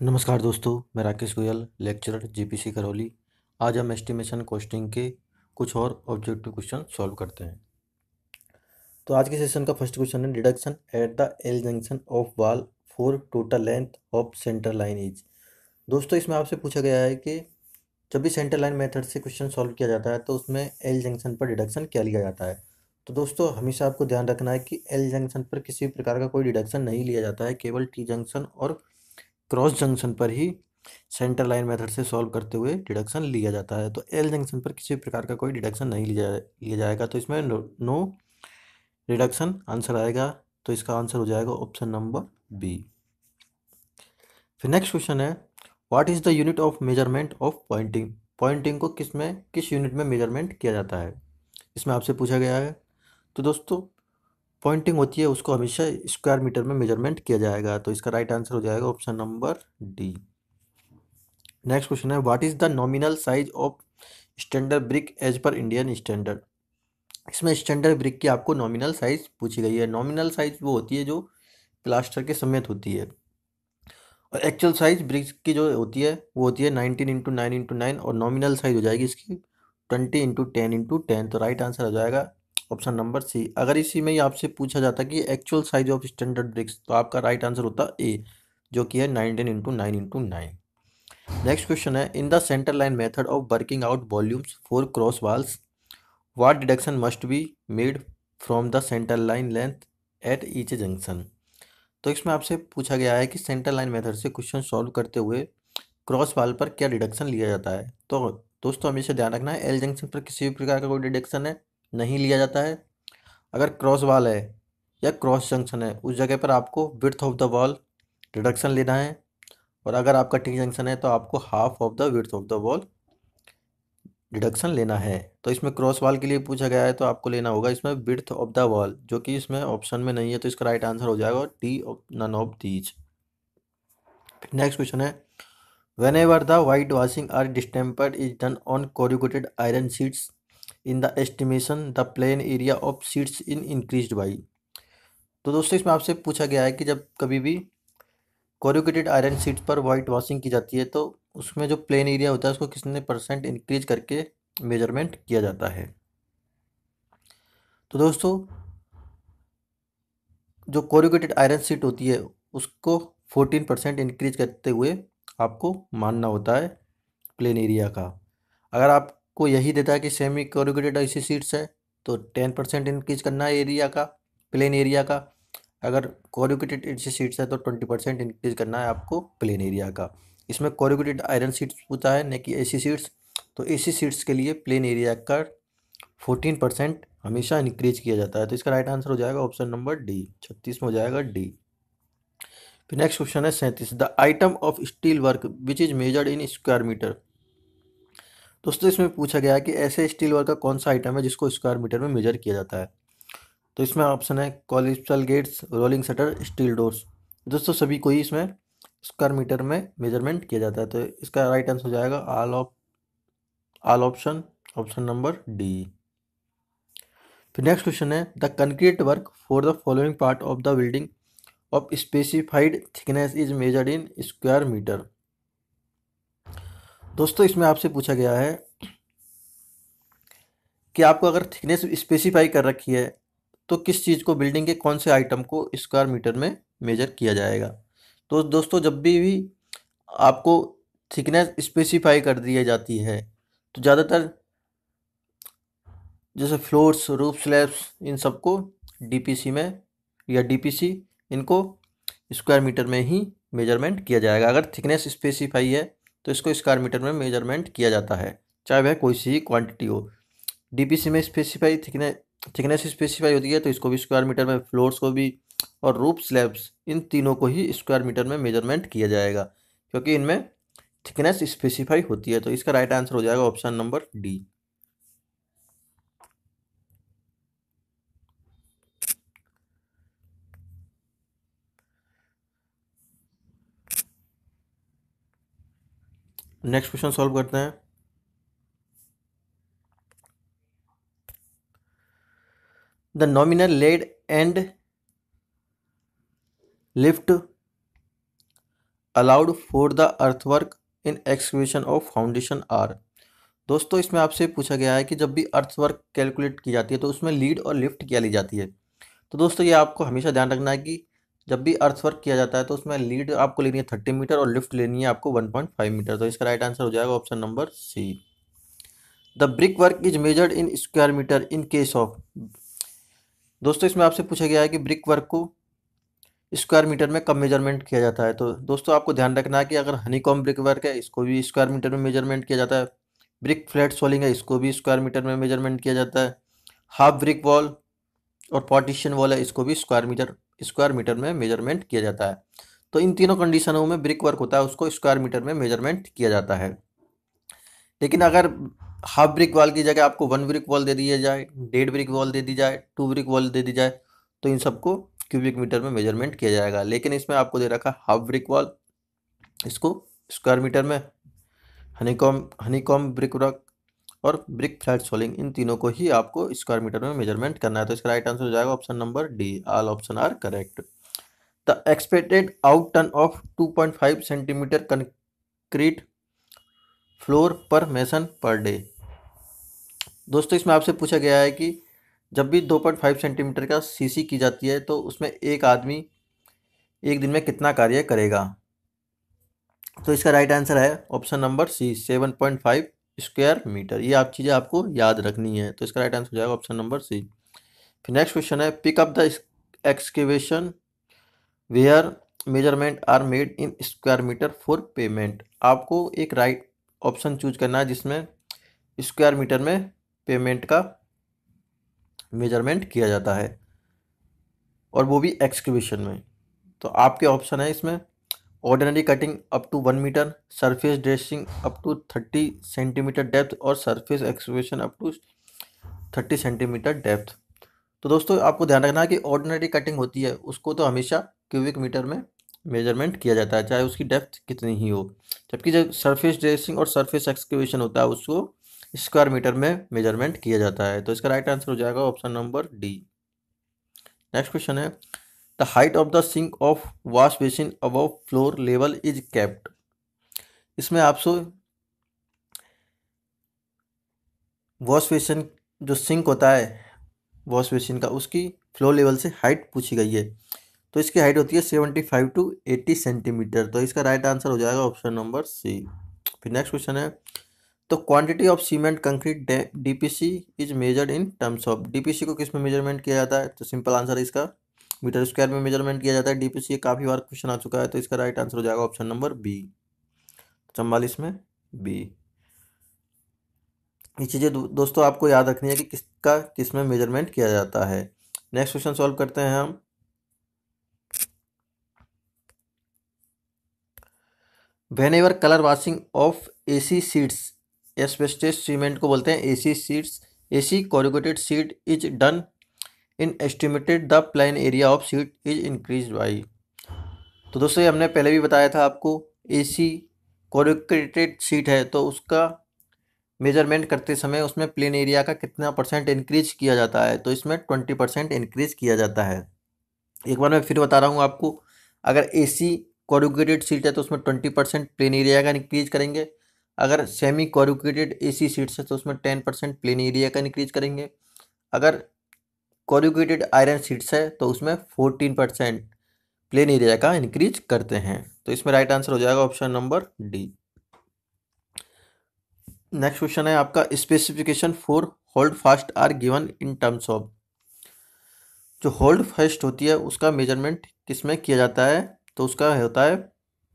नमस्कार दोस्तों, मैं राकेश गोयल, लेक्चरर जीपीसी करौली। आज हम एस्टिमेशन कॉस्टिंग के कुछ और ऑब्जेक्टिव क्वेश्चन सॉल्व करते हैं। तो आज के सेशन का फर्स्ट क्वेश्चन है deduction at the L junction of wall for total length of centre line is. दोस्तों, इसमें आपसे पूछा गया है कि जब भी सेंटर लाइन मेथड से क्वेश्चन सॉल्व किया जाता है तो उसमें एल जंक्शन पर डिडक्शन क्या लिया जाता है। तो दोस्तों, हमेशा आपको ध्यान रखना है कि एल जंक्शन पर किसी भी प्रकार का कोई डिडक्शन नहीं लिया जाता है, केवल टी जंक्शन और क्रॉस जंक्शन पर ही सेंटर लाइन मेथड से सॉल्व करते हुए डिडक्शन लिया जाता है। तो एल जंक्शन पर किसी प्रकार का कोई डिडक्शन नहीं लिया जाएगा, तो इसमें नो डिडक्शन आंसर आएगा। तो इसका आंसर हो जाएगा ऑप्शन नंबर बी। फिर नेक्स्ट क्वेश्चन है what is the unit of measurement of pointing. Pointing को किस यूनिट में मेजरमेंट किया जाता है, इसमें आपसे पूछा गया है। तो दोस्तों, पॉइंटिंग होती है उसको हमेशा स्क्वायर मीटर में मेजरमेंट किया जाएगा। तो इसका राइट आंसर हो जाएगा option number D. Next question है what is the nominal size of standard brick as per Indian standard. इसमें स्टैंडर्ड ब्रिक की आपको नॉमिनल साइज पूछी गई है। नॉमिनल साइज वो होती है जो प्लास्टर के समेत होती है, और एक्चुअल साइज ब्रिक की जो होती है वो होती है 19 × 9 × 9, और नॉमिनल साइज हो जाएगी इसकी 20 × 10 × 10। तो राइट आंसर हो जाएगा ऑप्शन नंबर सी। अगर इसी में ही आपसे पूछा जाता कि actual size of standard bricks, तो आपका राइट आंसर होता ए, जो कि है 19 × 9 × 9। नेक्स्ट क्वेश्चन है in the centre line method of working out volumes for cross walls what deduction must be made from the centre line length at each junction. तो इसमें आपसे पूछा गया है कि सेंटर लाइन मेथड से क्वेश्चन सॉल्व करते हुए क्रॉस वाल पर क्या डिडक्शन लिया जाता है। तो दोस्तों, हमेशा ध्यान रखना है एल जंक्शन पर किसी भी प्रकार का कोई डिडक्शन है नहीं लिया जाता है। अगर क्रॉस वाल है या क्रॉस जंक्शन है उस जगह पर आपको width of the wall deduction लेना है, और अगर आपका टी जंक्शन है तो आपको half of the width of the wall deduction लेना है। तो इसमें क्रॉस वॉल के लिए पूछा गया है तो आपको लेना होगा इसमें विड्थ ऑफ द वॉल, जो कि इसमें ऑप्शन में नहीं है। तो इसका राइट आंसर हो जाएगा T, none of these. Next question है whenever the white washing are distempered is done on corrugated iron sheets in the estimation the plain area of sheets in increased by. तो दोस्तों, इसमें आपसे पूछा गया है कि जब कभी भी कोरुगेटेड आयरन शीट्स पर वाइट वॉशिंग की जाती है तो उसमें जो प्लेन एरिया होता है उसको कितने परसेंट इंक्रीज करके मेजरमेंट किया जाता है। तो दोस्तों, जो कोरुगेटेड आयरन शीट होती है उसको 14% इंक्रीज करते हुए आपको मानना होता है प्लेन एरिया का। अगर आपको यही देता है कि सेमी कोरुगेटेड ऐसी शीट्स है तो 10% इंक्रीज करना है एरिया का, प्लेन एरिया का। अगर कोरुगेटेड ऐसी शीट्स है तो 20% इंक्रीज करना है आपको प्लेन एरिया का। इसमें कोरुगेटेड आयरन शीट्स पूछा है न कि एसी शीट्स। तो एसी शीट्स के लिए प्लेन एरिया का 14% हमेशा इंक्रीज किया जाता है। तो इसका राइट आंसर हो जाएगा ऑप्शन नंबर डी, 36 में हो जाएगा डी। फिर नेक्स्ट क्वेश्चन है 37 the item of steel work which is measured in square metre. दोस्तों, इसमें पूछा गया है कि ऐसे स्टील वर्क का कौन सा आइटम है जिसको स्क्वायर मीटर में मेजर किया जाता है। तो इसमें ऑप्शन है collapsible gates, rolling shutter, steel doors. दोस्तों, सभी को ही इसमें स्क्वायर मीटर में मेजरमेंट किया जाता है। तो इसका राइट आंसर हो जाएगा all option, option number D. फिर नेक्स्ट क्वेश्चन है the concrete work for the following part of the building of specified thickness is measured in square metre. दोस्तों, इसमें आपसे पूछा गया है कि आपको अगर थिकनेस स्पेसिफाई कर रखी है तो किस चीज़ को, बिल्डिंग के कौन से आइटम को स्क्वायर मीटर में मेजर किया जाएगा। तो दोस्तों, जब भी आपको थिकनेस स्पेसिफाई कर दी जाती है तो ज़्यादातर जैसे फ्लोर्स, रूफ स्लैब्स, इन सबको डीपीसी में या डीपीसी इनको स्क्वायर मीटर में ही मेजरमेंट किया जाएगा। अगर थिकनेस स्पेसिफाई है तो इसको स्क्वायर मीटर में मेजरमेंट किया जाता है, चाहे वह कोई सी ही क्वांटिटी हो। डीपीसी में स्पेसिफाई थिकनेस स्पेसिफाई होती है तो इसको भी स्क्वायर मीटर में, फ्लोर्स को भी और रूफ स्लैब्स इन तीनों को ही स्क्वायर मीटर में मेजरमेंट किया जाएगा, क्योंकि इनमें थिकनेस स्पेसिफाई होती है। तो इसका राइट आंसर हो जाएगा option number D. Next question solve करते हैं। The nominal lead and lift allowed for the earthwork in excavation of foundation are। दोस्तों इसमें आपसे पूछा गया है कि जब भी अर्थवर्क कैलकुलेट की जाती है तो उसमें लीड और लिफ्ट क्या ली जाती है। तो दोस्तों ये आपको हमेशा ध्यान रखना है कि जब भी अर्थवर्क किया जाता है तो उसमें लीड आपको लेनी है 30 मीटर और लिफ्ट लेनी है आपको 1.5 मीटर। तो इसका राइट आंसर हो जाएगा option number C. The brick work is measured in square metre in case of. दोस्तों इसमें आपसे पूछा गया है कि ब्रिक वर्क को स्क्वायर मीटर में कब मेजरमेंट किया जाता है। तो दोस्तों आपको ध्यान रखना है कि अगर हनीकॉम्ब ब्रिक वर्क है इसको भी स्क्वायर मीटर में मेजरमेंट किया जाता है। ब्रिक फ्लैट सोलिंग है इसको भी स्क्वायर मीटर में मेजरमेंट किया जाता है। हाफ ब्रिक वॉल और पार्टीशन वॉल है इसको भी स्क्वायर मीटर में मेजरमेंट किया जाता है। तो इन तीनों कंडीशनों में ब्रिक वर्क होता है उसको स्क्वायर मीटर में मेजरमेंट किया जाता है। लेकिन अगर हाफ ब्रिक वॉल की जगह आपको 1 ब्रिक वॉल दे दिया जाए, 1.5 ब्रिक वॉल दे दी जाए, 2 ब्रिक वॉल दे दी जाए तो इन सबको क्यूबिक मीटर में मेजरमेंट किया जाएगा। लेकिन इसमें आपको दे रखा हाफ ब्रिक वॉल, इसको स्क्वायर मीटर में, हनीकॉम्ब ब्रिक वर्क और ब्रिक फ्लैट सोलिंग इन तीनों को ही आपको स्क्वायर मीटर में मेजरमेंट करना है। तो इसका राइट आंसर हो जाएगा option number D. All option are correct. The expected out turn of 2.5 centimetre concrete floor पर मेसन पर डे। दोस्तों इसमें आपसे पूछा गया है कि जब भी 2.5 सेंटीमीटर का सीसी की जाती है तो उसमें एक आदमी एक दिन में कितना कार्य करेगा। तो इसका राइट आंसर है option number C 7.5 square metre. ये आप चीज़ें आपको याद रखनी है। तो इसका राइट आंसर हो जाएगा ऑप्शन नंबर सी। फिर नेक्स्ट क्वेश्चन है pick up the excavation where measurement are made in square metre for payment. आपको एक राइट ऑप्शन चूज करना है जिसमें स्क्वायर मीटर में पेमेंट का मेजरमेंट किया जाता है और वो भी एक्सकेवेशन में। तो आपके ऑप्शन है इसमें ordinary cutting up to 1 metre, surface dressing up to 30 centimetre depth और surface excavation up to 30 centimetre depth. तो दोस्तों आपको ध्यान रखना है कि ऑर्डिनरी कटिंग होती है उसको तो हमेशा क्यूबिक मीटर में मेजरमेंट किया जाता है चाहे उसकी डेप्थ कितनी ही हो। जबकि जब सरफेस ड्रेसिंग और सरफेस एक्सकेवेशन होता है उसको स्क्वायर मीटर में मेजरमेंट किया जाता है। तो इसका राइट आंसर हो जाएगा option number D. Next question है the height of the sink of wash basin above floor level is kept. इसमें आपसे वॉश बेसिन जो सिंक होता है वॉश बेसिन का उसकी फ्लोर लेवल से हाइट पूछी गई है। तो इसकी हाइट होती है 75 टू 80 सेंटीमीटर। तो इसका राइट आंसर हो जाएगा ऑप्शन नंबर सी। फिर नेक्स्ट क्वेश्चन है तो quantity of cement concrete DPC is measured in terms of. DPC को किस में मेजरमेंट किया जाता है। तो सिंपल आंसर है इसका मीटर स्क्वायर में मेजरमेंट किया जाता है। डीपीसी काफ़ी बार क्वेश्चन आ चुका है। तो इसका राइट आंसर हो जाएगा ऑप्शन नंबर बी 44 में बी। ये चीज़ें दोस्तों आपको याद रखनी है कि किसका किस में मेजरमेंट किया जाता है। नेक्स्ट क्वेश्चन सॉल्व करते हैं हम। Whenever colour washing of AC sheets, asbestos cement को बोलते हैं AC sheets, AC corrugated sheet is done in estimated the plain area of sheet is increase by. तो दोस्तों ये हमने पहले भी बताया था आपको एसी कोरुगेटेड शीट है तो उसका मेजरमेंट करते समय उसमें प्लेन एरिया का कितना परसेंट इंक्रीज किया जाता है। तो इसमें 20% इंक्रीज किया जाता है। एक बार मैं फिर बता रहा हूँ आपको, अगर एसी कोरुगेटेड शीट है तो उसमें 20% प्लेन एरिया का इंक्रीज करेंगे। अगर सेमी कोरुगेटेड एसी शीट्स है तो उसमें 10% प्लेन एरिया का इंक्रीज करेंगे। अगर कोरुगेटेड आयरन शीट्स है तो उसमें 14% प्लेन एरिया का इंक्रीज करते हैं। तो इसमें राइट आंसर हो जाएगा option number D. Next question है आपका specification for hold fast are given in terms of. जो होल्ड फास्ट होती है उसका मेजरमेंट किस में किया जाता है। तो उसका होता है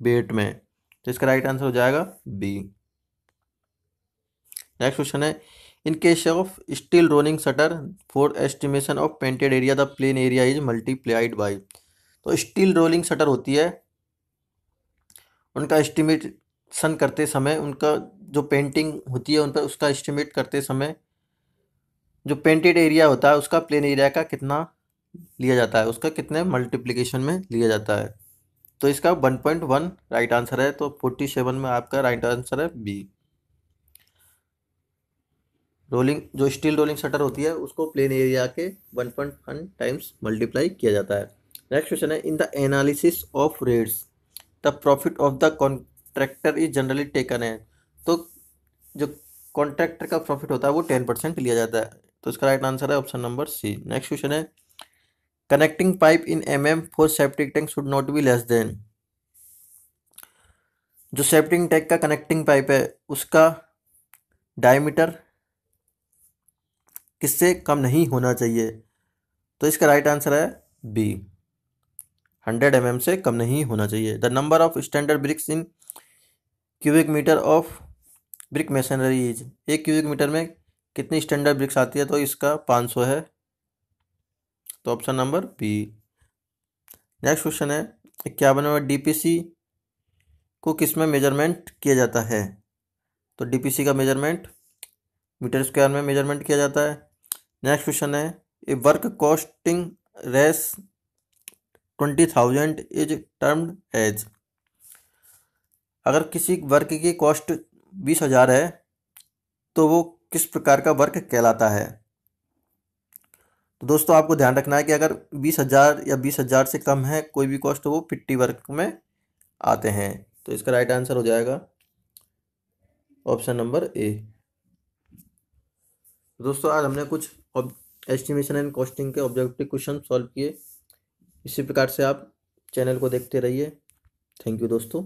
वेट में। तो इसका राइट आंसर हो जाएगा बी। नेक्स्ट क्वेश्चन है इन case of steel rolling shutter for estimation of painted area the plain area is multiplied by. तो स्टील रोलिंग शटर होती है उनका एस्टिमेशन करते समय उनका जो पेंटिंग होती है उन पर उसका एस्टिमेट करते समय जो पेंटेड एरिया होता है उसका प्लेन एरिया का कितना लिया जाता है, उसका कितने मल्टीप्लिकेशन में लिया जाता है। तो इसका 1.1 राइट आंसर है। तो 47 में आपका राइट आंसर है बी। रोलिंग जो स्टील रोलिंग शटर होती है उसको प्लेन एरिया के 1.1 टाइम्स मल्टीप्लाई किया जाता है। नेक्स्ट क्वेश्चन है in the analysis of rates the profit of the contractor is generally taken है। तो जो कॉन्ट्रैक्टर का प्रॉफिट होता है वो 10% लिया जाता है। तो इसका राइट आंसर है option number C. Next question है connecting pipe in for septic tank should not be less than. जो सेप्टिक टैंक का कनेक्टिंग पाइप है उसका डायमीटर किससे कम नहीं होना चाहिए। तो इसका राइट आंसर है बी, 100 mm से कम नहीं होना चाहिए। The number of standard bricks in cubic metre of brick masonry is. एक क्यूबिक मीटर में कितनी स्टैंडर्ड ब्रिक्स आती है, तो इसका 500 है। तो option number B. Next question है 51वां डीपीसी को किस में मेजरमेंट किया जाता है। तो डीपीसी का मेजरमेंट मीटर स्क्वायर में मेजरमेंट किया जाता है। नेक्स्ट क्वेश्चन है ए वर्क कॉस्टिंग रेस 20,000 इज टर्म्ड एज। अगर किसी वर्क की कॉस्ट 20,000 है तो वो किस प्रकार का वर्क कहलाता है। तो दोस्तों आपको ध्यान रखना है कि अगर 20,000 या 20,000 से कम है कोई भी कॉस्ट, तो वो पिट्टी वर्क में आते हैं। तो इसका राइट आंसर हो जाएगा ऑप्शन नंबर ए। दोस्तों आज हमने कुछ एस्टिमेशन एंड कॉस्टिंग के ऑब्जेक्टिव क्वेश्चन सॉल्व किए। इसी प्रकार से आप चैनल को देखते रहिए। थैंक यू दोस्तों।